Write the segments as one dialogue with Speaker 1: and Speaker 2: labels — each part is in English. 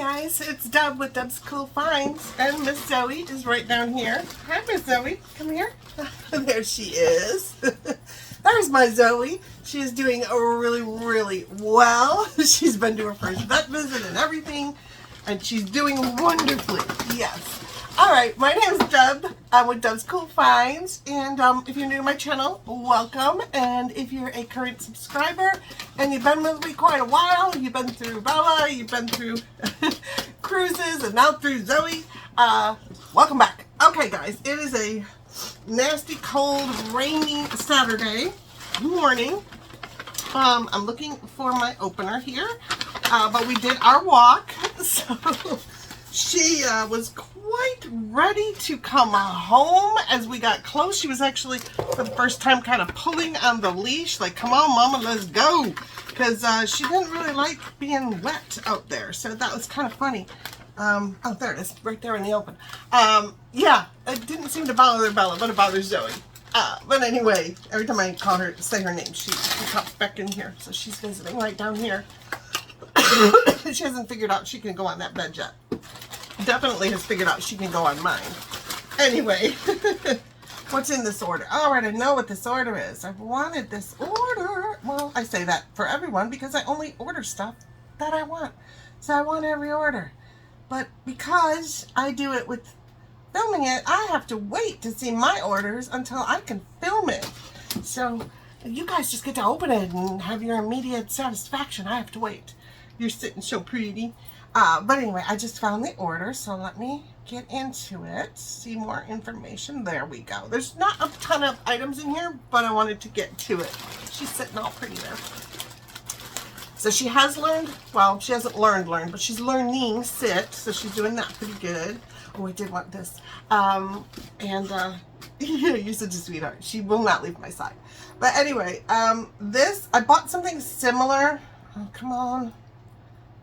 Speaker 1: guys, it's Deb with Deb's Cool Finds, and Miss Zoe is right down here. Hi, Miss Zoe. Come here. There she is. There's my Zoe. She is doing really, really well. She's been to her first vet visit and everything, and she's doing wonderfully. Yes. All right, my name is Deb. I'm with Deb's Cool Finds, and if you're new to my channel, welcome. And if you're a current subscriber and you've been with me quite a while, you've been through Bella, you've been through cruises, and now through Zoe, welcome back. Okay, guys, it is a nasty, cold, rainy Saturday morning. I'm looking for my opener here, but we did our walk, so she was quite ready to come home as we got close. She was actually, for the first time, kind of pulling on the leash, like, come on, Mama, let's go, because she didn't really like being wet out there, so that was kind of funny. Oh, there it is, right there in the open. Yeah, it didn't seem to bother Bella, but it bothers Zoe. But anyway, every time I call her, say her name, she pops back in here, so she's visiting right down here. She hasn't figured out she can go on that bed yet. Definitely has figured out she can go on mine. Anyway, what's in this order? All right, I know what this order is. I've wanted this order. Well, I say that for everyone because I only order stuff that I want. So I want every order. But because I do it with filming it, I have to wait to see my orders until I can film it. So you guys just get to open it and have your immediate satisfaction. I have to wait. You're sitting so pretty. But anyway, I just found the order, so let me get into it, see more information. There we go. There's not a ton of items in here, but I wanted to get to it. She's sitting all pretty there. So she has learned, well, she hasn't learned, but she's learning sit, so she's doing that pretty good. Oh, I did want this. You're such a sweetheart. She will not leave my side. But anyway, this, I bought something similar. Oh, come on.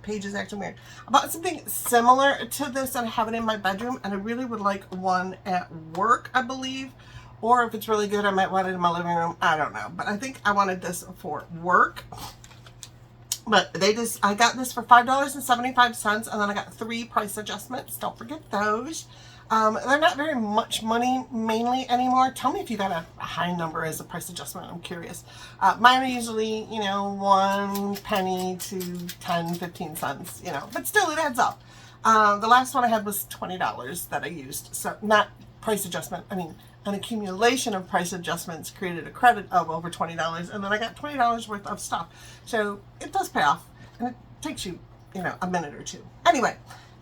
Speaker 1: Page is acting weird. I bought something similar to this and I have it in my bedroom, and I really would like one at work, I believe, or if it's really good I might want it in my living room. I don't know, but I think I wanted this for work. But I got this for $5.75, and then I got 3 price adjustments. Don't forget those. They're not very much money mainly anymore. Tell me if you got a high number as a price adjustment. I'm curious. Mine are usually, 1 penny to 10, 15 cents, but still it adds up. The last one I had was $20 that I used. So not price adjustment. I mean, an accumulation of price adjustments created a credit of over $20, and then I got $20 worth of stuff. So it does pay off, and it takes you, a minute or two. Anyway,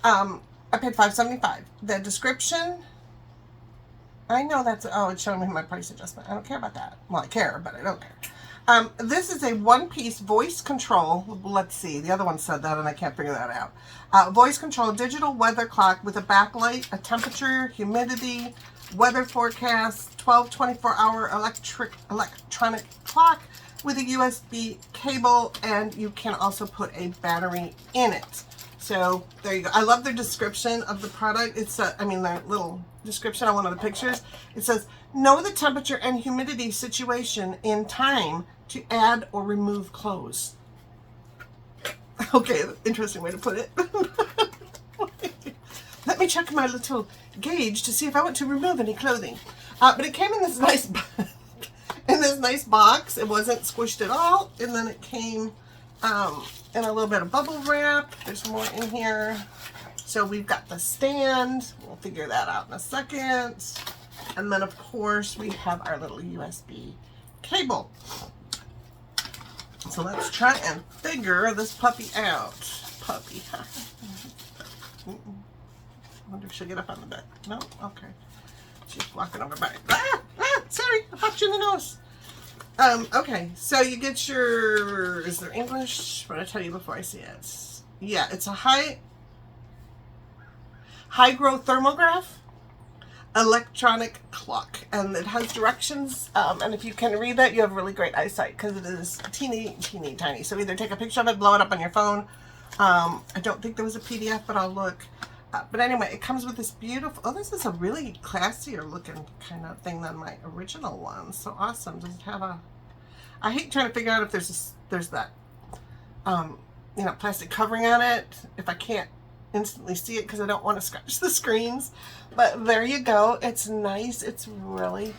Speaker 1: I paid $5.75. The description, I know that's, oh, it's showing me my price adjustment. I don't care about that. Well, I care, but I don't care. This is a one-piece voice control. Let's see. The other one said that, and I can't figure that out. Voice control digital weather clock with a backlight, a temperature, humidity, weather forecast, 24-hour electronic clock with a USB cable, and you can also put a battery in it. So there you go. I love the description of the product. It's their little description on one of the pictures. It says, know the temperature and humidity situation in time to add or remove clothes. Okay, interesting way to put it. Let me check my little gauge to see if I want to remove any clothing. But it came in this nice box. It wasn't squished at all. And then it came and a little bit of bubble wrap. There's more in here. So we've got the stand. We'll figure that out in a second. And then, of course, we have our little USB cable. So let's try and figure this puppy out. Puppy. I wonder if she'll get up on the bed. No? Okay. She's walking over by. Sorry, I popped you in the nose. Okay, so you get your, is there English? What did I tell you before I see it? Yeah, it's a high growth thermograph electronic clock, and it has directions, and if you can read that, you have really great eyesight, because it is teeny tiny. So either take a picture of it, blow it up on your phone. I don't think there was a PDF, but I'll look. But anyway, it comes with this beautiful, oh, this is a really classier looking kind of thing than my original one. So awesome. Does it have a, I hate trying to figure out if there's that, plastic covering on it. If I can't instantly see it because I don't want to scratch the screens. But there you go. It's nice. It's really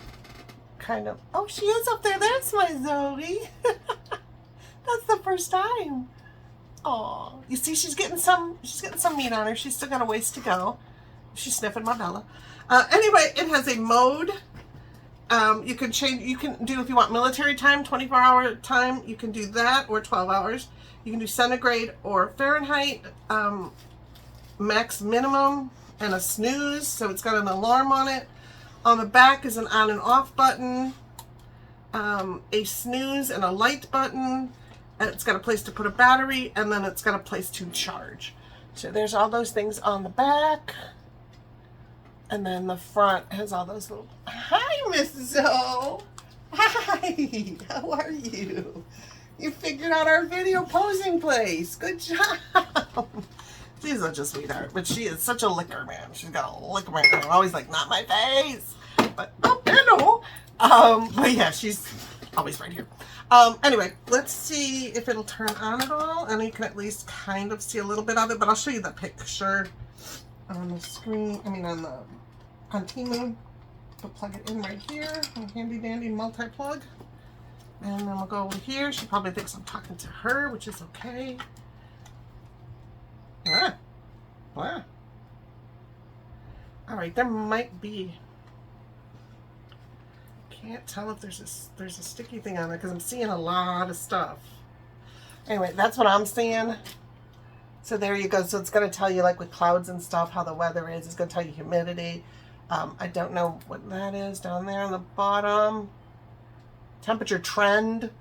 Speaker 1: kind of, oh, she is up there. That's my Zoe. That's the first time. Oh, you see, she's getting some meat on her. She's still got a ways to go. She's sniffing my Bella. Anyway, it has a mode. You can change, you can do, if you want military time, 24-hour time, you can do that, or 12 hours. You can do centigrade or Fahrenheit, max minimum, and a snooze, so it's got an alarm on it. On the back is an on and off button, a snooze and a light button, and it's got a place to put a battery, and then it's got a place to charge. So there's all those things on the back. And then the front has all those little, hi, Miss Zoe. Hi, how are you? You figured out our video posing place. Good job. She's such a sweetheart, but she is such a licker, man. She's got a licker, man. I'm always like, not my face. But, oh, hello. But yeah, she's always right here. Anyway, let's see if it'll turn on at all. And you can at least kind of see a little bit of it, but I'll show you the picture on the screen. I mean, on Temu. We'll plug it in right here. A handy dandy multi-plug. And then we'll go over here. She probably thinks I'm talking to her, which is okay. Ah. Wow. Alright, there might be, can't tell if there's a sticky thing on there because I'm seeing a lot of stuff. Anyway, that's what I'm seeing. So there you go. So it's going to tell you, like with clouds and stuff, how the weather is. It's going to tell you humidity. I don't know what that is down there on the bottom. Temperature trend.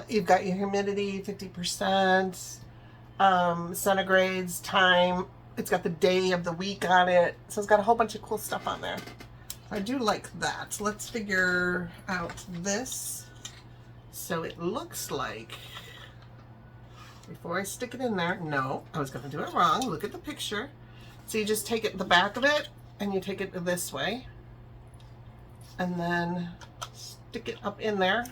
Speaker 1: You've got your humidity, 50%. Centigrades, time. It's got the day of the week on it. So it's got a whole bunch of cool stuff on there. I do like that. Let's figure out this. So it looks like, before I stick it in there, no, I was going to do it wrong. Look at the picture. So you just take it the back of it and you take it this way and then stick it up in there.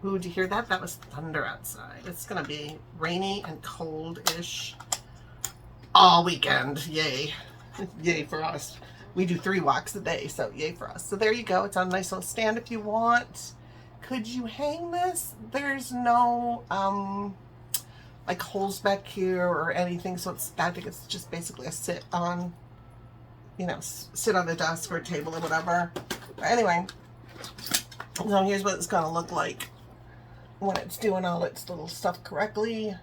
Speaker 1: Ooh, did you hear that? That was thunder outside. It's going to be rainy and cold-ish all weekend. Yay. Yay for us. We do 3 walks a day, so yay for us. So there you go. It's on a nice little stand if you want. Could you hang this? There's no like holes back here or anything, so it's, I think it's just basically a sit on, you know, sit on the desk or a table or whatever. But anyway, so here's what it's gonna look like when it's doing all its little stuff correctly.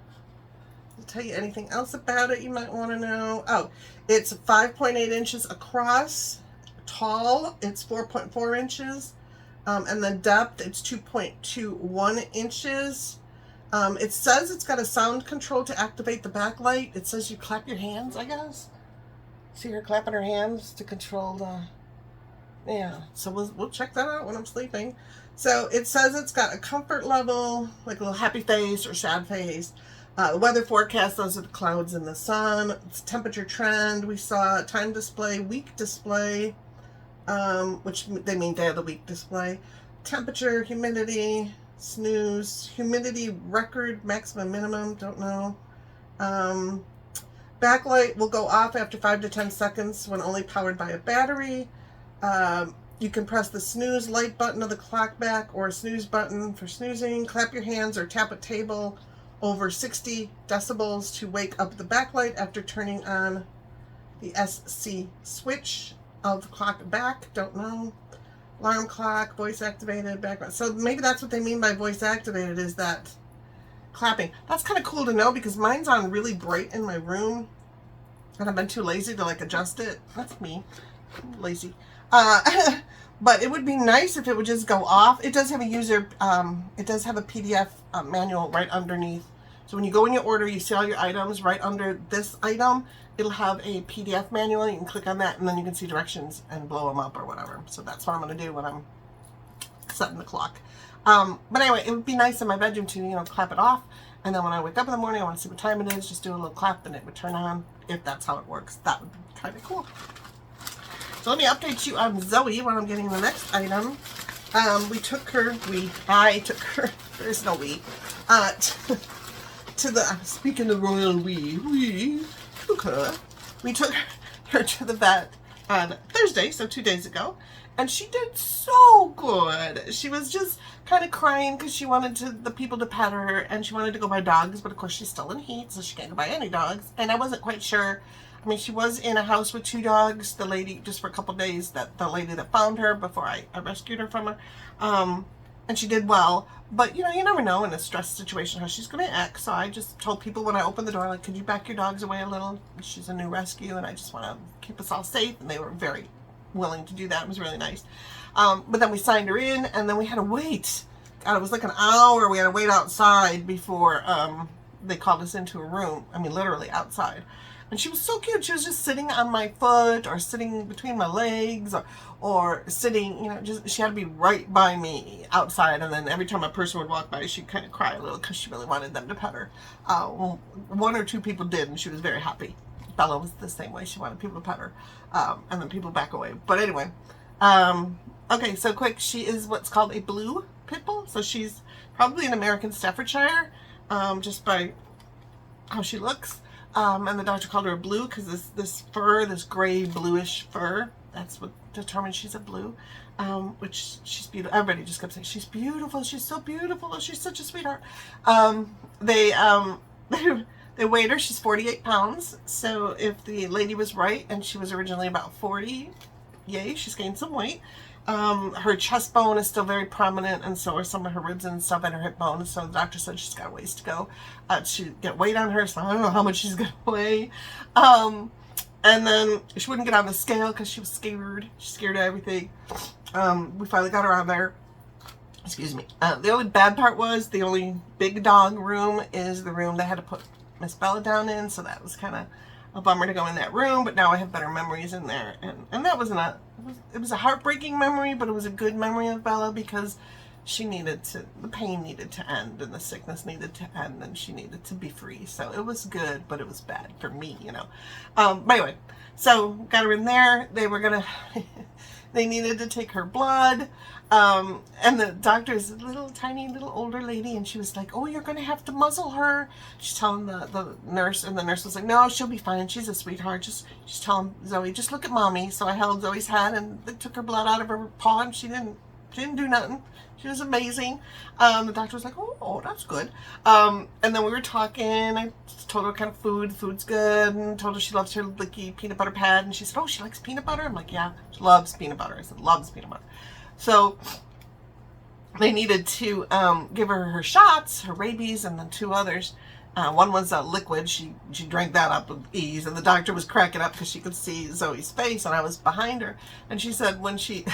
Speaker 1: I'll tell you anything else about it you might want to know. Oh, it's 5.8 inches across, tall, it's 4.4 inches. And the depth, it's 2.21 inches. It says it's got a sound control to activate the backlight. It says you clap your hands, I guess. See her clapping her hands to control the, yeah. So we'll check that out when I'm sleeping. So it says it's got a comfort level, like a little happy face or sad face. The weather forecast, those are the clouds and the sun. It's temperature trend, we saw time display, week display. Which they mean day of the week display. Temperature, humidity, snooze, humidity record, maximum, minimum, don't know. Backlight will go off after 5 to 10 seconds when only powered by a battery. You can press the snooze light button of the clock back or a snooze button for snoozing. Clap your hands or tap a table over 60 decibels to wake up the backlight after turning on the SC switch of the clock back. Don't know. Alarm clock, voice activated, background. So maybe that's what they mean by voice activated, is that clapping. That's kind of cool to know because mine's on really bright in my room and I've been too lazy to like adjust it. That's me. I'm lazy. But it would be nice if it would just go off. It does have a user, it does have a PDF manual right underneath. So when you go in your order, you see all your items right under this item. It'll have a PDF manual. You can click on that and then you can see directions and blow them up or whatever. So that's what I'm going to do when I'm setting the clock. But anyway, it would be nice in my bedroom to, you know, clap it off. And then when I wake up in the morning, I want to see what time it is. Just do a little clap and it would turn on. If that's how it works, that would be kind of cool. So let me update you on Zoe when I'm getting the next item. I took her, there's no we, to the, speaking of royal we took her to the vet on Thursday, so 2 days ago, and she did so good. She was just kind of crying because she wanted the people to pet her, and she wanted to go buy dogs, but of course she's still in heat, so she can't go buy any dogs. And I wasn't quite sure. I mean, she was in a house with 2 dogs, the lady, just for a couple days, the lady that found her before I rescued her from her, and she did well. But, you know, you never know in a stress situation how she's going to act. So I just told people when I opened the door, like, could you back your dogs away a little? She's a new rescue, and I just want to keep us all safe. And they were very willing to do that. It was really nice. But then we signed her in, and then we had to wait. God, it was like an hour. We had to wait outside before they called us into a room. I mean, literally outside. And she was so cute. She was just sitting on my foot or sitting between my legs or sitting, you know, just, she had to be right by me outside. And then every time a person would walk by, she'd kind of cry a little because she really wanted them to pet her. Well, 1 or 2 people did, and she was very happy. Bella was the same way. She wanted people to pet her. And then people back away. But anyway, okay, so quick. She is what's called a blue pit bull. So she's probably an American Staffordshire, just by how she looks. And the doctor called her a blue because this fur, this gray bluish fur, that's what determines she's a blue. Which she's beautiful. Everybody just kept saying she's beautiful. She's so beautiful. She's such a sweetheart. They weighed her. She's 48 pounds. So if the lady was right, and she was originally about 40, yay, she's gained some weight. Her chest bone is still very prominent, and so are some of her ribs and stuff, and her hip bone. So the doctor said she's got a ways to go to get weight on her, so I don't know how much she's going to weigh. And then she wouldn't get on the scale because she was scared. She's scared of everything. We finally got her on there. Excuse me. The only bad part was the only big dog room is the room they had to put Miss Bella down in, so that was kind of a bummer to go in that room, but now I have better memories in there, and that was not, it was a heartbreaking memory, but it was a good memory of Bella because she needed to, the pain needed to end, and the sickness needed to end, and she needed to be free. So it was good, but it was bad for me, you know. But anyway, so got her in there. They were gonna they needed to take her blood, and the doctor is a little tiny little older lady, and she was like, oh, you're gonna have to muzzle her. She's telling the nurse, and the nurse was like, no, she'll be fine, she's a sweetheart. She's telling Zoe, just look at mommy. So I held Zoe's hand, and they took her blood out of her paw, and she didn't do nothing. She was amazing. The doctor was like, oh, that's good. And then we were talking. I told her what kind of food's good, and told her she loves her licky peanut butter pad, and she said, oh, she likes peanut butter? I'm like, yeah, she loves peanut butter. I said, loves peanut butter. So they needed to give her shots, her rabies, and then 2 others. One was a liquid. She drank that up with ease, and the doctor was cracking up because she could see Zoe's face, and I was behind her. And she said when she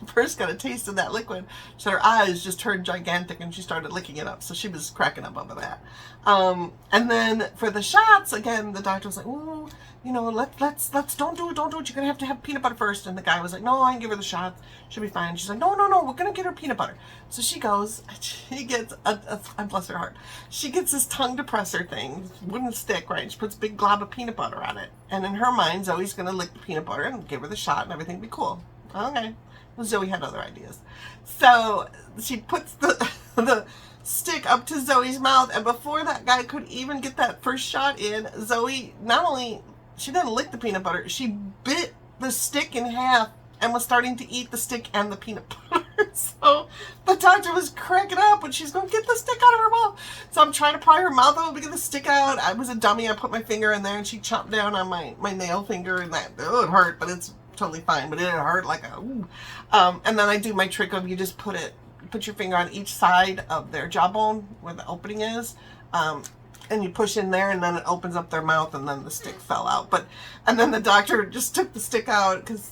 Speaker 1: first got a taste of that liquid, she said her eyes just turned gigantic, and she started licking it up. So she was cracking up over that. And then for the shots, again, the doctor was like, ooh, you know, let's don't do it. You're gonna have to have peanut butter first. And the guy was like, no, I can give her the shots. She'll be fine. She's like, no, we're gonna get her peanut butter. So she goes, she gets bless her heart, she gets this tongue depressor thing, wooden stick, right? She puts a big glob of peanut butter on it, and in her mind, Zoe's gonna lick the peanut butter and give her the shot, and everything will be cool. Okay. Well, Zoe had other ideas. So she puts the stick up to Zoe's mouth, and before that guy could even get that first shot in, Zoe, not only, she didn't lick the peanut butter, she bit the stick in half and was starting to eat the stick and the peanut butter. So the doctor was cracking up, and she's going, get the stick out of her mouth. So I'm trying to pry her mouth open to get the stick out. I was a dummy. I put my finger in there, and she chopped down on my nail finger, and that, oh, it hurt, but it's totally fine, but it hurt like a ooh. And then I do my trick of you just put your finger on each side of their jawbone where the opening is, and you push in there, and then it opens up their mouth, and then the stick fell out. And then the doctor just took the stick out, because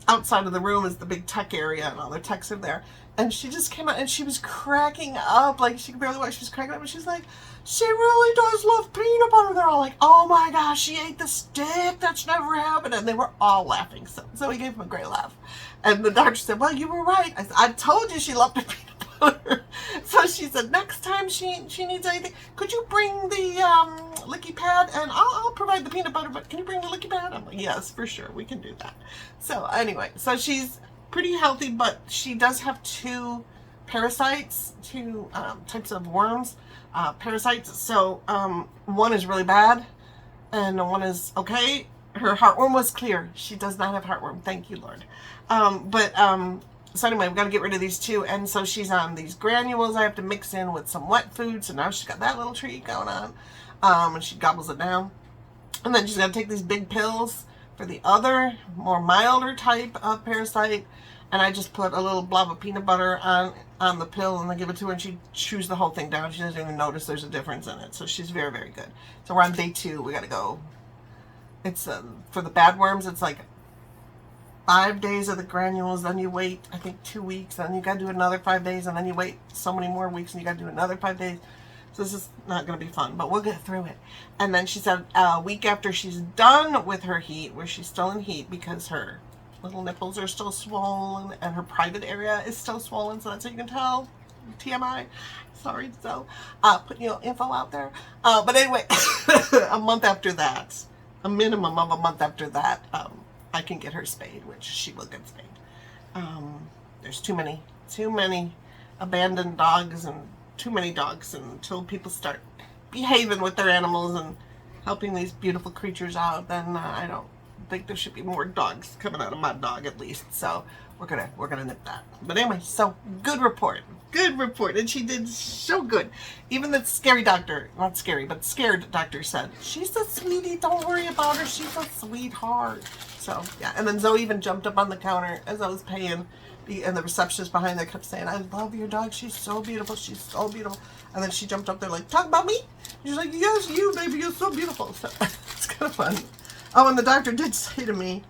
Speaker 1: outside of the room is the big tech area, and all their techs are there. And she just came out, and she was cracking up, like she could barely walk. She was cracking up, and she's like, she really does love peanut butter. They're all like, oh my gosh, she ate the stick. That's never happened. And they were all laughing. So he gave him a great laugh. And the doctor said, well, you were right. I said, I told you she loved the peanut butter. So she said, next time she needs anything, could you bring the licky pad, and I'll provide the peanut butter, but can you bring the licky pad? I'm like, yes, for sure, we can do that. So anyway, so she's pretty healthy, but she does have 2 parasites, two types of worms, parasites. So one is really bad and one is okay. Her heartworm was clear. She does not have heartworm. Thank you, Lord. So anyway, we've got to get rid of these two. And so she's on these granules I have to mix in with some wet food. So now she's got that little treat going on. And she gobbles it down. And then she's got to take these big pills for the other, more milder type of parasite. And I just put a little blob of peanut butter on the pill and then give it to her, and she chews the whole thing down. She doesn't even notice there's a difference in it. So she's very, very good. So we're on day 2. We got to go. It's for the bad worms, it's like 5 days of the granules, then you wait, I think 2 weeks, then you got to do another 5 days, and then you wait so many more weeks, and you got to do another 5 days. So this is not going to be fun, but we'll get through it. And then she said a week after she's done with her heat, where she's still in heat because her little nipples are still swollen and her private area is still swollen, so that's how you can tell. TMI. Sorry, so putting your info out there. But anyway, a month after that, a minimum of a month after that, I can get her spayed, which she will get spayed. There's too many abandoned dogs and too many dogs until people start behaving with their animals and helping these beautiful creatures out. Then I don't think there should be more dogs coming out of my dog, at least. So we're gonna nip that. But anyway, so good report, and she did so good. Even the scary doctor, not scary, but scared doctor said, she's a sweetie, don't worry about her, she's a sweetheart. So yeah, and then Zoe even jumped up on the counter as I was paying, and the receptionist behind there kept saying, I love your dog, she's so beautiful, she's so beautiful. And then she jumped up there like, talk about me? She's like, yes, you, baby, you're so beautiful. So it's kind of fun. Oh, and the doctor did say to me,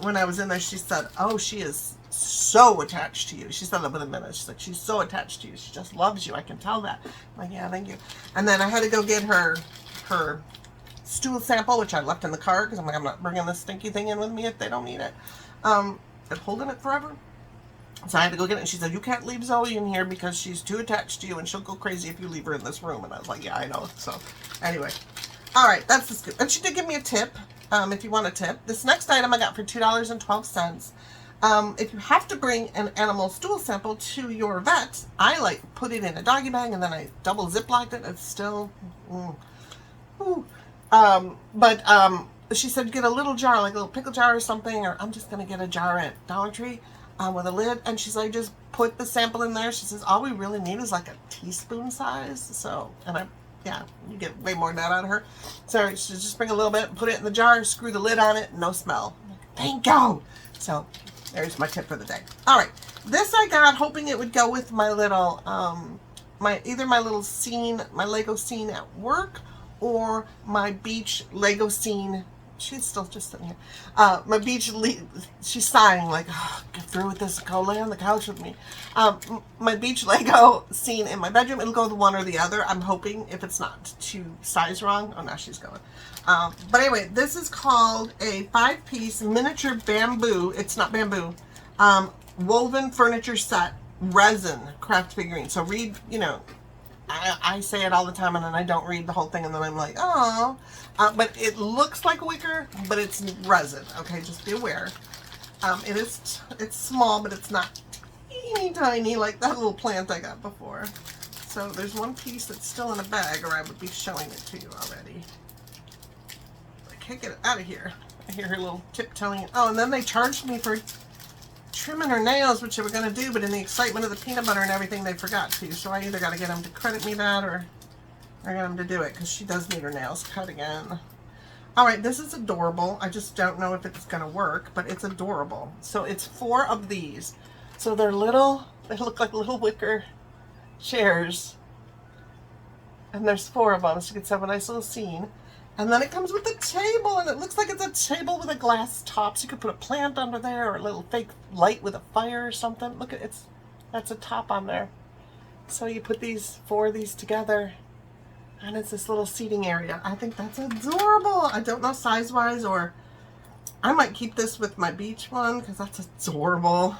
Speaker 1: when I was in there, she said, oh, she is so attached to you. She said that within a minute. She's like, she's so attached to you. She just loves you. I can tell that. I'm like, yeah, thank you. And then I had to go get her stool sample, which I left in the car because I'm like, I'm not bringing this stinky thing in with me if they don't need it. Been holding it forever. So I had to go get it, and she said, you can't leave Zoe in here because she's too attached to you, and she'll go crazy if you leave her in this room. And I was like, yeah, I know. So anyway, all right, that's the scoop. And she did give me a tip, if you want a tip. This next item I got for $2.12. If you have to bring an animal stool sample to your vet, I like put it in a doggy bag, and then I double ziplocked it. It's still, she said get a little jar, like a little pickle jar or something, or I'm just going to get a jar at Dollar Tree with a lid. And she's like, just put the sample in there. She says, all we really need is like a teaspoon size. So, and yeah, you get way more than that out of her. So she says, just bring a little bit, put it in the jar, screw the lid on it, no smell. I'm like, thank you. So there's my tip for the day. All right, this I got hoping it would go with my little, either my little scene, my Lego scene at work, or my beach Lego scene. She's still just sitting here. My beach, she's sighing like, oh, get through with this, go lay on the couch with me. My beach Lego scene in my bedroom, it'll go the one or the other. I'm hoping, if it's not too size wrong. Oh, now she's going. But anyway, this is called a 5-piece miniature bamboo. It's not bamboo. Woven furniture set, resin craft figurine. So read, you know, I say it all the time, and then I don't read the whole thing, and then I'm like, oh. But it looks like wicker, but it's resin. Okay, just be aware. It's small, but it's not teeny tiny like that little plant I got before. So there's one piece that's still in a bag, or I would be showing it to you already. I can't get it out of here. I hear her little tiptoeing. Oh, and then they charged me for trimming her nails, which they were going to do, but in the excitement of the peanut butter and everything, they forgot to. So I either got to get them to credit me that, or I got them to do it, because she does need her nails cut again. All right, this is adorable. I just don't know if it's going to work, but it's adorable. So it's 4 of these. So they're little, they look like little wicker chairs. And there's 4 of them, so you can have a nice little scene. And then it comes with a table, and it looks like it's a table with a glass top. So you could put a plant under there, or a little fake light with a fire or something. Look at it's that's a top on there. So you put these 4 of these together, and it's this little seating area. I think that's adorable. I don't know size-wise, or I might keep this with my beach one, because that's adorable.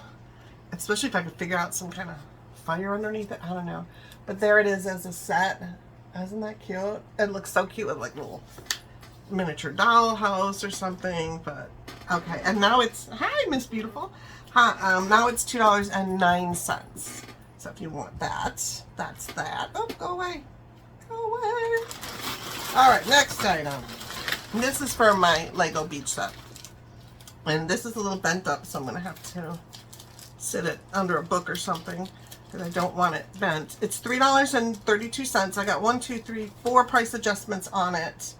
Speaker 1: Especially if I could figure out some kind of fire underneath it. I don't know. But there it is as a set. Isn't that cute? It looks so cute with like little miniature dollhouse or something. But okay, and now it's, hi Miss Beautiful. Now it's $2.09. So if you want that, that's that. Oh, go away. Go away. All right, next item. This is for my Lego beach set. And this is a little bent up, so I'm going to have to sit it under a book or something because I don't want it bent. It's $3.32. I got 1, 2, 3, 4 price adjustments on it.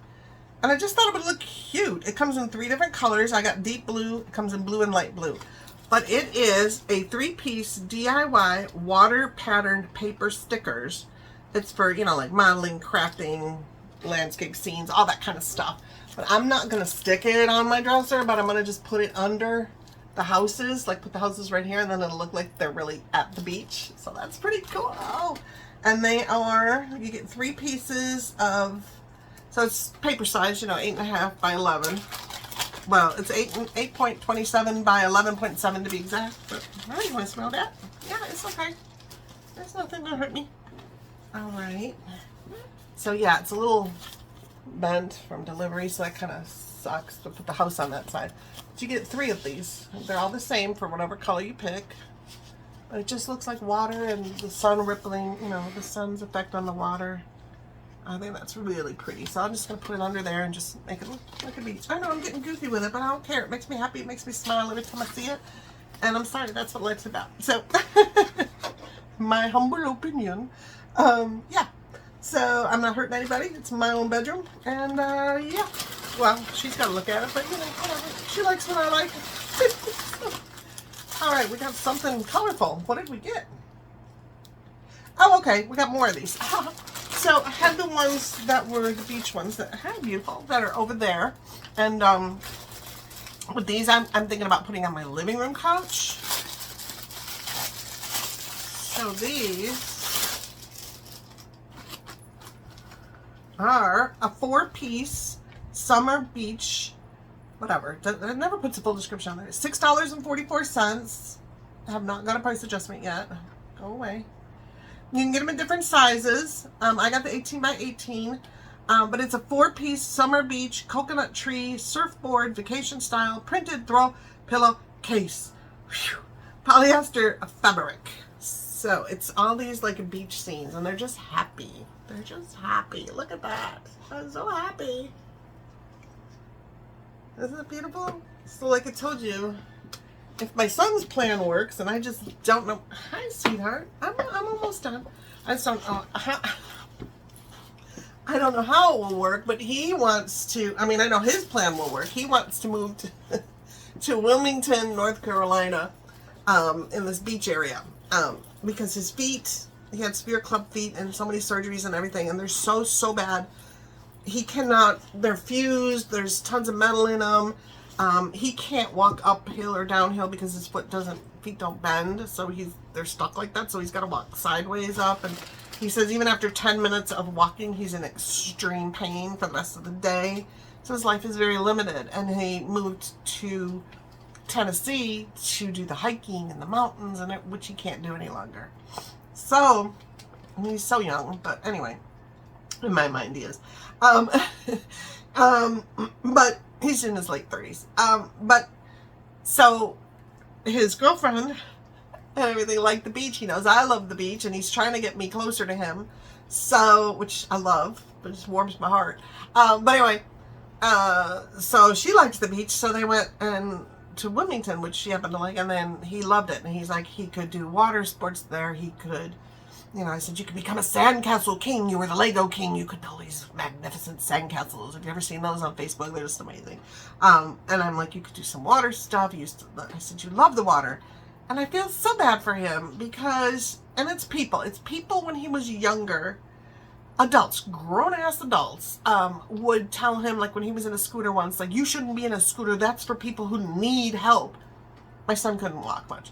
Speaker 1: And I just thought it would look cute. It comes in 3 different colors. I got deep blue. It comes in blue and light blue. But it is a 3-piece DIY water patterned paper stickers. It's for, you know, like modeling, crafting, landscape scenes, all that kind of stuff. But I'm not going to stick it on my dresser, but I'm going to just put it under the houses, like put the houses right here, and then it'll look like they're really at the beach. So that's pretty cool. And they are, you get 3 pieces of, so it's paper size, you know, 8.5 by 11. Well, it's 8.27 by 11.7 to be exact. But I don't want to smell that. Yeah, it's okay. There's nothing to hurt me. All right. So yeah, it's a little bent from delivery, so that kind of sucks to put the house on that side. But you get 3 of these. They're all the same for whatever color you pick. But it just looks like water and the sun rippling, you know, the sun's effect on the water. I think that's really pretty. So I'm just going to put it under there and just make it look like a beach. I know I'm getting goofy with it, but I don't care. It makes me happy. It makes me smile every time I see it. And I'm sorry, that's what life's about. So, my humble opinion. Yeah. So, I'm not hurting anybody. It's my own bedroom. And, yeah. Well, she's got to look at it, but, you know, whatever. She likes what I like. All right, we got something colorful. What did we get? Oh, okay. We got more of these. So, I had the ones that were the beach ones that are beautiful, that are over there. And, with these, I'm thinking about putting on my living room couch. So, these are a 4-piece summer beach, whatever. It never puts a full description on there. $6.44. I have not got a price adjustment yet. Go away. You can get them in different sizes. I got the 18 by 18, but it's a 4-piece summer beach coconut tree surfboard vacation style printed throw pillow case. Whew. Polyester fabric. So it's all these like beach scenes, and they're just happy. They're just happy. Look at that. I'm so happy. Isn't it beautiful? So like I told you, if my son's plan works, and I just don't know. Hi, sweetheart. I'm almost done. I just don't know how. I don't know how it will work, but he wants to. I mean, I know his plan will work. He wants to move to Wilmington, North Carolina, in this beach area, because his feet. He had severe club feet and so many surgeries and everything, and they're so bad. He cannot. They're fused. There's tons of metal in them. He can't walk uphill or downhill because his feet don't bend, so they're stuck like that, so he's got to walk sideways up. And he says even after 10 minutes of walking, he's in extreme pain for the rest of the day. So his life is very limited, and he moved to Tennessee to do the hiking in the mountains, and which he can't do any longer. So, he's so young, but anyway, in my mind he is. But he's in his late 30s. But so his girlfriend and everything like the beach. He knows I love the beach, and he's trying to get me closer to him. So, which I love, but it just warms my heart. But anyway, so she likes the beach, so they went to Wilmington, which she happened to like, and then he loved it, and he's like, he could do water sports there. He could, you know, I said, you could become a sandcastle king. You were the Lego king. You could build these magnificent sandcastles. Have you ever seen those on Facebook? They're just amazing. And I'm like, you could do some water stuff. I said, you love the water. And I feel so bad for him because, and it's people when he was younger, adults, grown-ass adults, would tell him, like when he was in a scooter once, like, you shouldn't be in a scooter. That's for people who need help. My son couldn't walk much.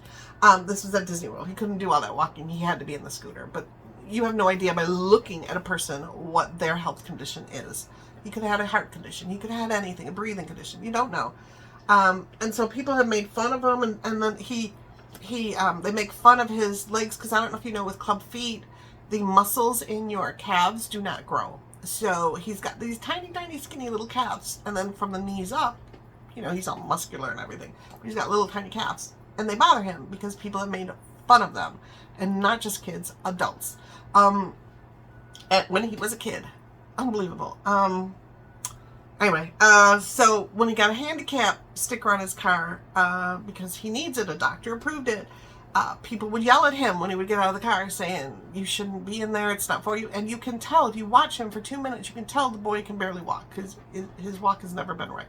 Speaker 1: This was at Disney World. He couldn't do all that walking. He had to be in the scooter. But you have no idea by looking at a person what their health condition is. He could have had a heart condition. He could have had anything, a breathing condition. You don't know. And so people have made fun of him, and then they make fun of his legs, because I don't know if you know, with club feet, the muscles in your calves do not grow. So he's got these tiny, tiny, skinny little calves. And then from the knees up, you know, he's all muscular and everything. But he's got little tiny calves. and they bother him because people have made fun of them, and not just kids, adults. When he was a kid, unbelievable. Anyway, so when he got a handicap sticker on his car, because he needs it, a doctor approved it, people would yell at him when he would get out of the car saying, you shouldn't be in there, it's not for you. And you can tell, if you watch him for 2 minutes, you can tell the boy can barely walk, because his walk has never been right.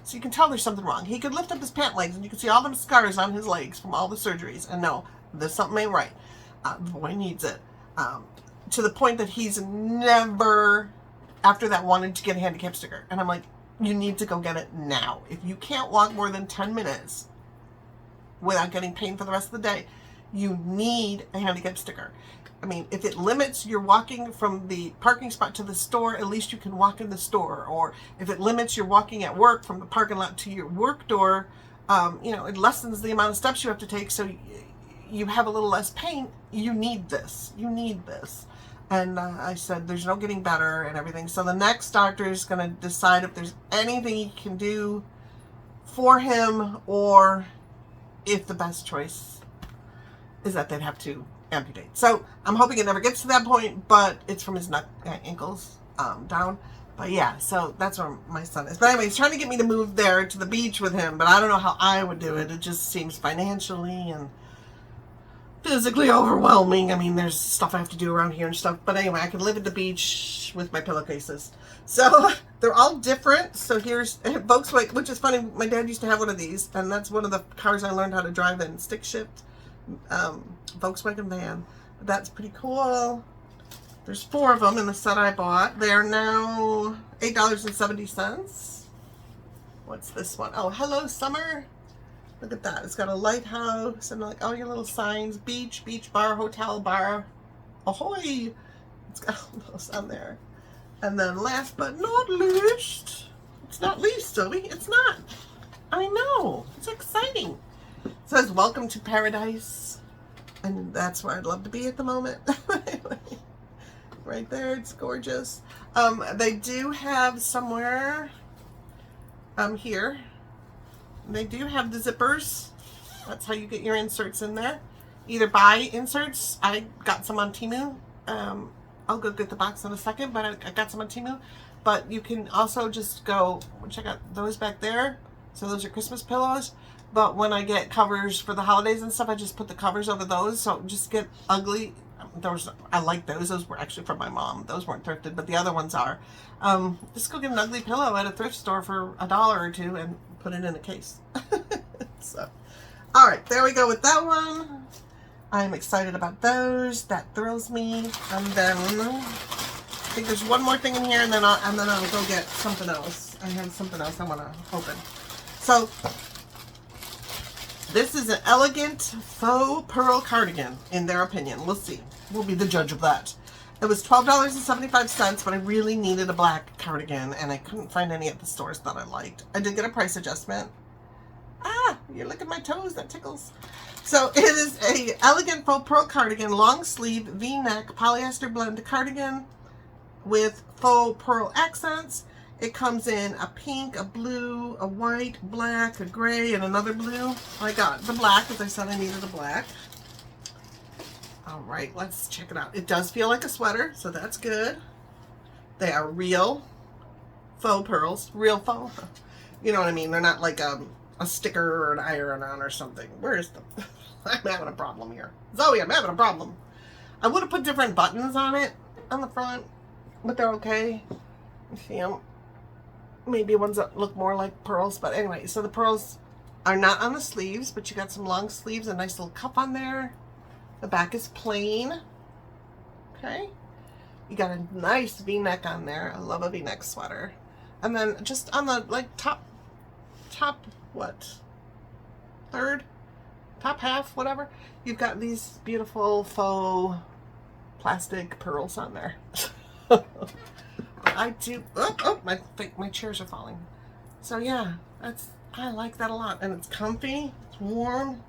Speaker 1: So you can tell there's something wrong. He could lift up his pant legs, and you can see all them scars on his legs from all the surgeries, and no, there's something ain't right. The boy needs it. To the point that he's never, after that, wanted to get a handicap sticker. And I'm like, you need to go get it now. If you can't walk more than 10 minutes without getting pain for the rest of the day, you need a handicap sticker. I mean, if it limits your walking from the parking spot to the store, at least you can walk in the store. Or if it limits your walking at work from the parking lot to your work door, you know, it lessens the amount of steps you have to take, so you have a little less pain. You need this. You need this. And I said, there's no getting better and everything. So the next doctor is going to decide if there's anything he can do for him, or if the best choice is that they'd have to amputate. So I'm hoping it never gets to that point, but it's from his neck, ankles down. But yeah, so that's where my son is. But anyway, he's trying to get me to move there to the beach with him, but I don't know how I would do it. It just seems financially and physically overwhelming. I mean, there's stuff I have to do around here and stuff. But anyway, I can live at the beach with my pillowcases. So they're all different. So here's Volkswagen, which is funny. My dad used to have one of these, and that's one of the cars I learned how to drive in. Stick shift Volkswagen van. That's pretty cool. There's 4 of them in the set I bought. They are now $8.70. What's this one? Oh, hello, summer. Look at that. It's got a lighthouse and like all your little signs. Beach, beach bar, hotel bar. Ahoy! It's got all those on there. And then last but not least, it's not least, Zoe. It's not. I know. It's exciting. It says, welcome to paradise. And that's where I'd love to be at the moment. Right there. It's gorgeous. They do have somewhere here. They do have the zippers. That's how you get your inserts in there. Either buy inserts. I got some on Temu. I'll go get the box in a second, but I got some on Temu. But you can also just go, which I got those back there. So those are Christmas pillows. But when I get covers for the holidays and stuff, I just put the covers over those. So just get ugly. I like those. Those were actually from my mom. Those weren't thrifted, but the other ones are. Just go get an ugly pillow at a thrift store for $1 or $2 and put it in a case. So, all right, there we go with that one. I'm excited about those. That thrills me. And then I think there's one more thing in here, and then I'll go get something else. I have something else I want to open. So this is an elegant faux pearl cardigan, in their opinion. We'll see. We'll be the judge of that. It was $12.75, but I really needed a black cardigan, and I couldn't find any at the stores that I liked. I did get a price adjustment. Ah, you look at my toes. That tickles. So it is a elegant faux pearl cardigan, long sleeve, V-neck, polyester blend cardigan with faux pearl accents. It comes in a pink, a blue, a white, black, a gray, and another blue. I got the black because I said I needed a black. All right, let's check it out. It does feel like a sweater, so that's good. They are real faux pearls. Real faux. You know what I mean? They're not like a sticker or an iron-on or something. Where is the... I'm having a problem here. Zoe, I'm having a problem. I would have put different buttons on it on the front, but they're okay. You see them? Maybe ones that look more like pearls, but anyway, so the pearls are not on the sleeves, but you got some long sleeves, a nice little cuff on there. The back is plain. Okay. You got a nice V-neck on there. I love a V-neck sweater. And then just on the like top what? Third? Top half, whatever. You've got these beautiful faux plastic pearls on there. I do. Oh, my chairs are falling. So yeah, I like that a lot, and it's comfy. It's warm.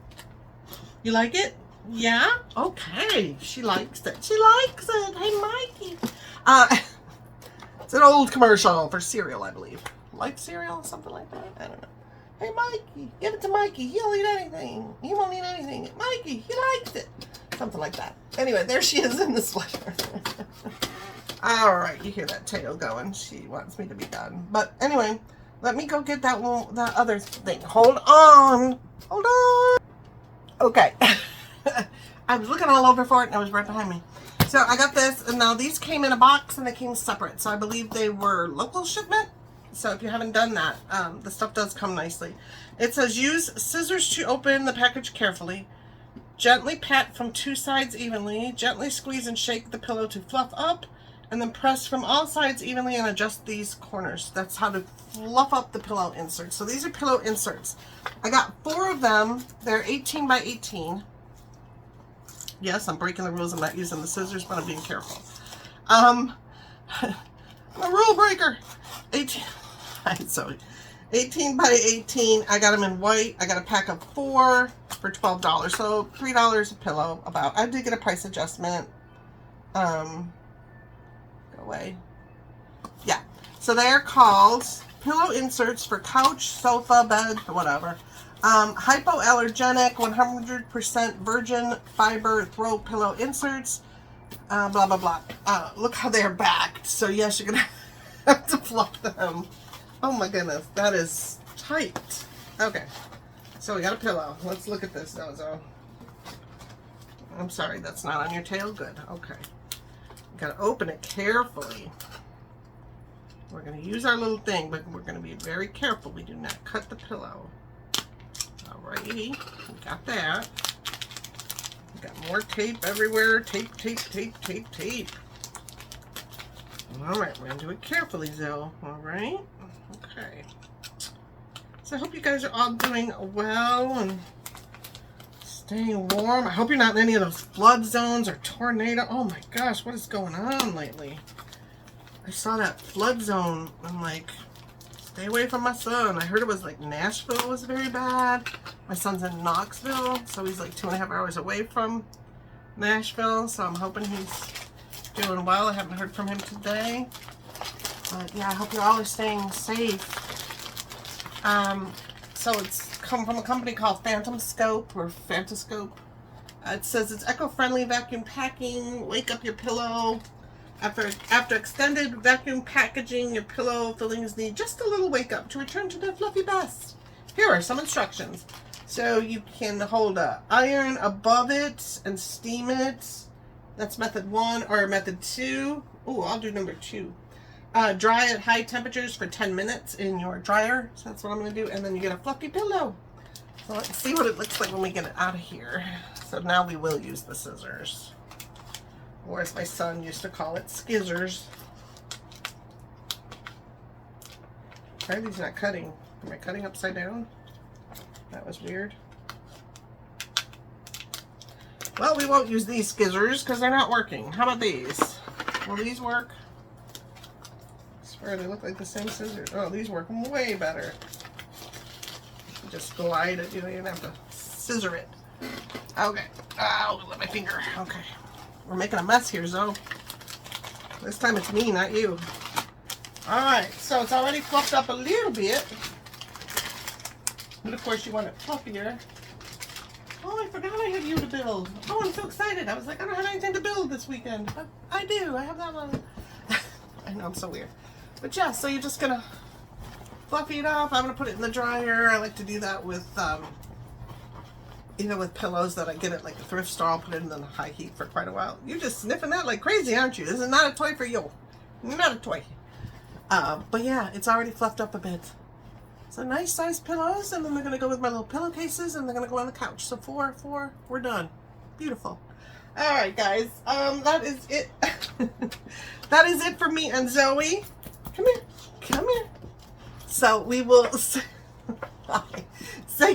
Speaker 1: You like it? Yeah. Okay. She likes it. She likes it. Hey, Mikey. It's an old commercial for cereal, I believe. Life cereal, something like that. I don't know. Hey, Mikey, give it to Mikey. He'll eat anything. He won't eat anything. Mikey, he likes it. Something like that. Anyway, there she is in the sweater. All right, you hear that tail going. She wants me to be done. But anyway, let me go get that one, that other thing. Hold on. Hold on. Okay. I was looking all over for it, and it was right behind me. So I got this, and now these came in a box, and they came separate. So I believe they were local shipment. So if you haven't done that, the stuff does come nicely. It says, use scissors to open the package carefully. Gently pat from two sides evenly. Gently squeeze and shake the pillow to fluff up. And then press from all sides evenly and adjust these corners. That's how to fluff up the pillow inserts. So these are pillow inserts. I got 4 of them. They're 18 by 18. Yes, I'm breaking the rules. I'm not using the scissors, but I'm being careful. I'm a rule breaker. 18 by 18. I got them in white. I got a pack of 4 for $12. So $3 a pillow about. I did get a price adjustment. Go away. Yeah. So they're called pillow inserts for couch, sofa, bed, whatever. Hypoallergenic, 100% virgin fiber throw pillow inserts. Blah, blah, blah. Look how they're backed. So yes, you're going to have to fluff them. Oh my goodness, that is tight. Okay, so we got a pillow. Let's look at this, Zozo. I'm sorry, that's not on your tail. Good. Okay. Got to open it carefully. We're going to use our little thing, but we're going to be very careful. We do not cut the pillow. Alrighty, we got that. We got more tape everywhere. Tape, tape, tape, tape, tape. Alright, we're going to do it carefully, Zoe. Alright? Okay. So I hope you guys are all doing well and staying warm. I hope you're not in any of those flood zones or tornado. Oh my gosh, what is going on lately? I saw that flood zone. I'm like, stay away from my son. I heard it was like Nashville was very bad. My son's in Knoxville, so he's like 2.5 hours away from Nashville. So I'm hoping he's doing well. I haven't heard from him today. But yeah, I hope you all are staying safe. So it's come from a company called Phantom Scope or Fantascope. It says it's eco-friendly vacuum packing. Wake up your pillow. After extended vacuum packaging, your pillow fillings need just a little wake up to return to their fluffy best. Here are some instructions. So you can hold an iron above it and steam it. That's method 1 or method 2. Oh, I'll do number 2. Dry at high temperatures for 10 minutes in your dryer. So that's what I'm going to do. And then you get a fluffy pillow. So let's see what it looks like when we get it out of here. So now we will use the scissors. Or as my son used to call it, skizzers. Why are these not cutting? Am I cutting upside down? That was weird. Well, we won't use these skizzers because they're not working. How about these? Will these work? I swear they look like the same scissors. Oh, these work way better. You just glide it. You don't even have to scissor it. Okay. Oh, let my finger. Okay. We're making a mess here, Zoe. This time it's me, not you. Alright, so it's already fluffed up a little bit. But of course you want it fluffier. Oh, I forgot I had you to build. Oh, I'm so excited. I was like, I don't have anything to build this weekend. But I do. I have that one. I know, I'm so weird. But yeah, so you're just going to fluffy it up. I'm going to put it in the dryer. I like to do that with, even with pillows that I get at like a thrift store. I'll put it in the high heat for quite a while. You're just sniffing that like crazy, aren't you? This is not a toy for you. Not a toy. But yeah, it's already fluffed up a bit. So nice size pillows, and then they're going to go with my little pillowcases, and they're going to go on the couch. So four, we're done. Beautiful. All right, guys. That is it. That is it for me and Zoe. Come here. Come here. So we will say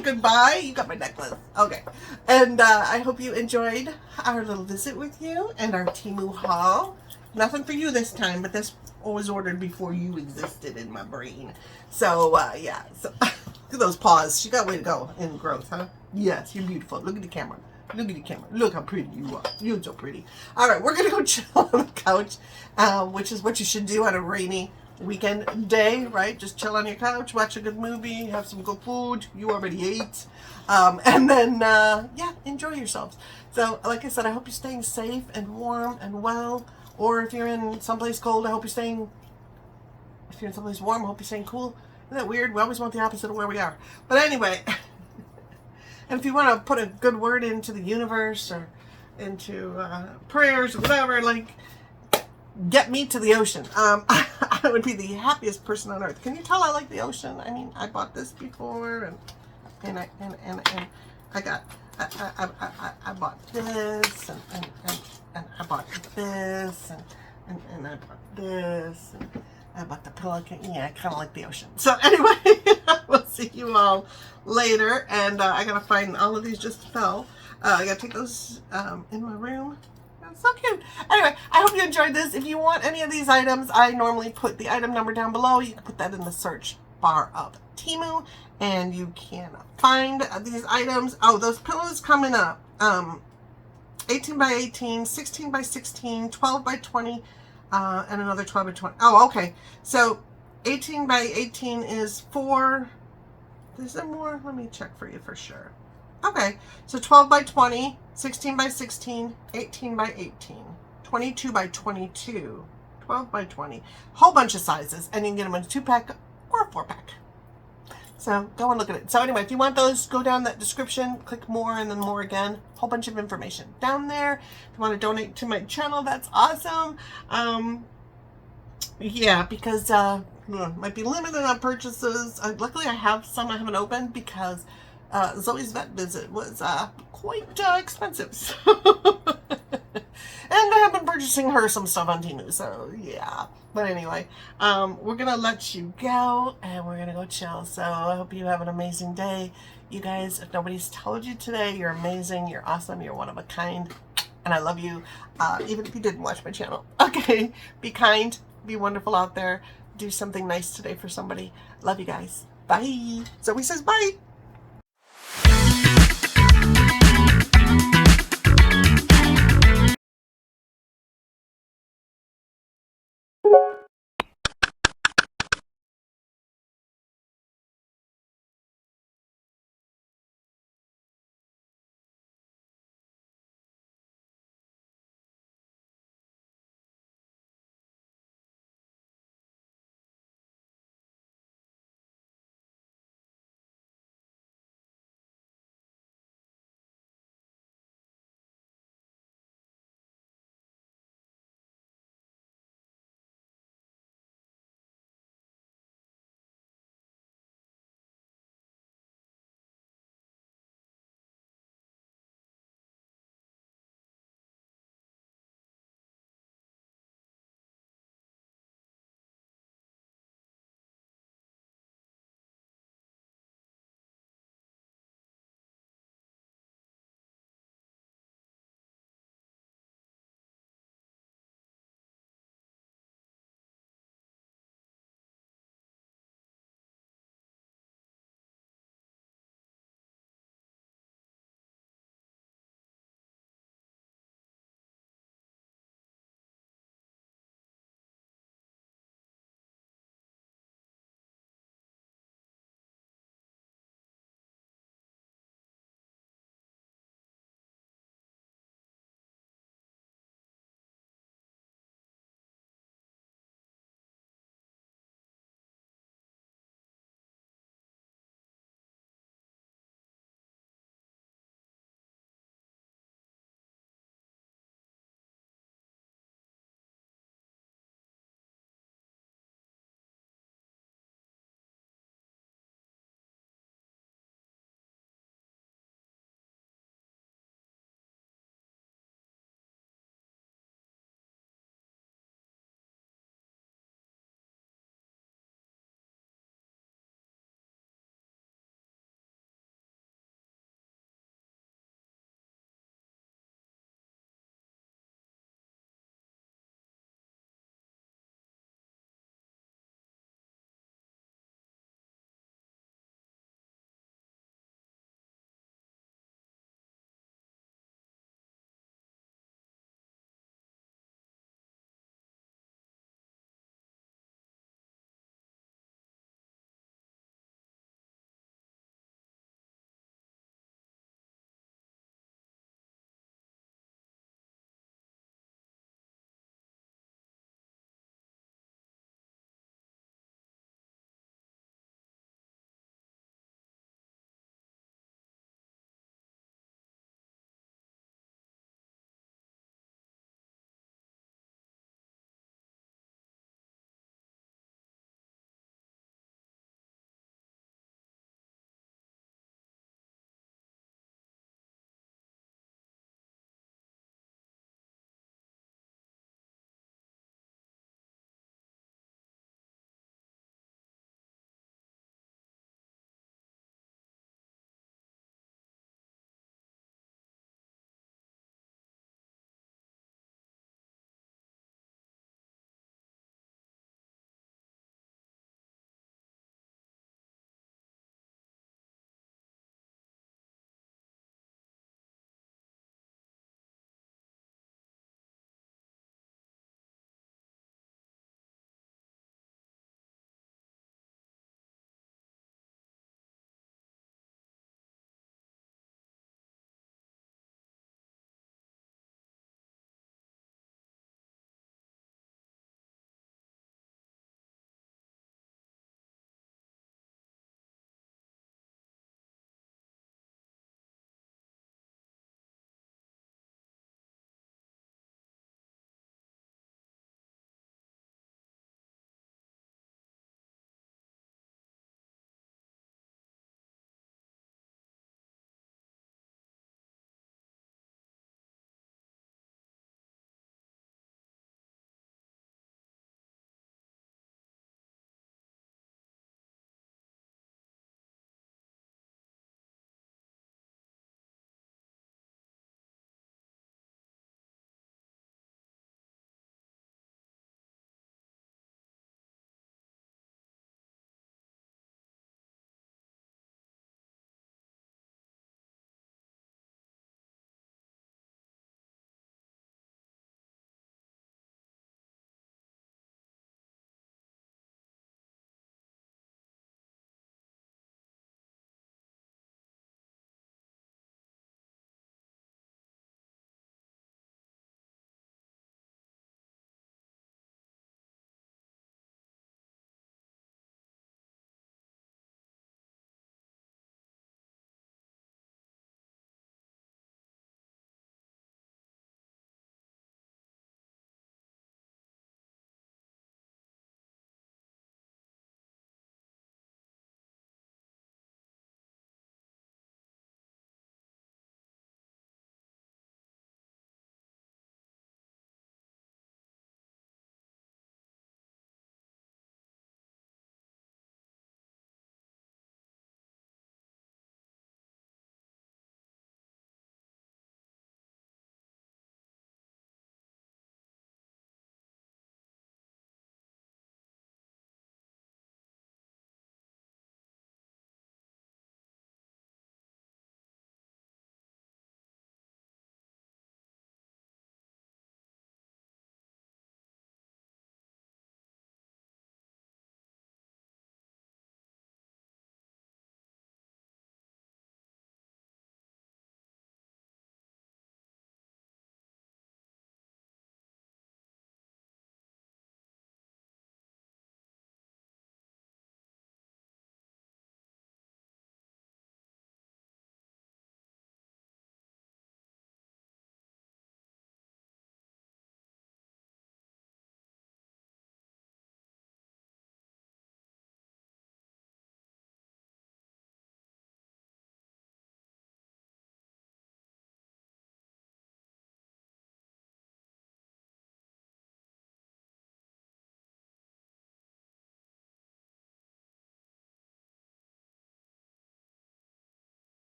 Speaker 1: goodbye. You got my necklace. Okay. And I hope you enjoyed our little visit with you and our Temu haul. Nothing for you this time, but this was ordered before you existed in my brain. So, yeah. So, look at those paws. She got way to go in growth, huh? Yes, you're beautiful. Look at the camera. Look at the camera. Look how pretty you are. You're so pretty. All right, we're going to go chill on the couch, which is what you should do on a rainy weekend day, right? Just chill on your couch, watch a good movie, have some good food. You already ate. And then, yeah, enjoy yourselves. So, like I said, I hope you're staying safe and warm and well. Or if you're in someplace cold, I hope you're staying, if you're in someplace warm, I hope you're staying cool. Isn't that weird? We always want the opposite of where we are. But anyway, and if you want to put a good word into the universe or into prayers or whatever, like, get me to the ocean. I would be the happiest person on earth. Can you tell I like the ocean? I mean, I bought this before, and I bought this, and I bought this, and I bought this, and I bought the pelican. Yeah, I kind of like the ocean. So anyway, we'll see you all later, and I gotta find all of these just fell. I gotta take those in my room. That's so cute. Anyway, I hope you enjoyed this. If you want any of these items, I normally put the item number down below. You can put that in the search bar of Temu, and you can find these items. Oh, those pillows coming up. 18 by 18, 16 by 16, 12 by 20, and another 12 by 20. Oh, okay. So 18 by 18 is 4. Is there more? Let me check for you for sure. Okay, so 12 by 20, 16 by 16, 18 by 18, 22 by 22, 12 by 20, whole bunch of sizes, and you can get them in a 2-pack or a 4-pack. So go and look at it. So anyway, if you want those, go down that description, click more, and then more again. Whole bunch of information down there. If you want to donate to my channel, that's awesome. Yeah, because might be limited on purchases. Luckily, I have some I haven't opened because Zoe's vet visit was quite expensive. So and I have been purchasing her some stuff on Temu, so yeah. But anyway, we're going to let you go, and we're going to go chill. So I hope you have an amazing day. You guys, if nobody's told you today, you're amazing, you're awesome, you're one of a kind, and I love you, even if you didn't watch my channel. Okay, be kind, be wonderful out there, do something nice today for somebody. Love you guys. Bye. Zoe says bye.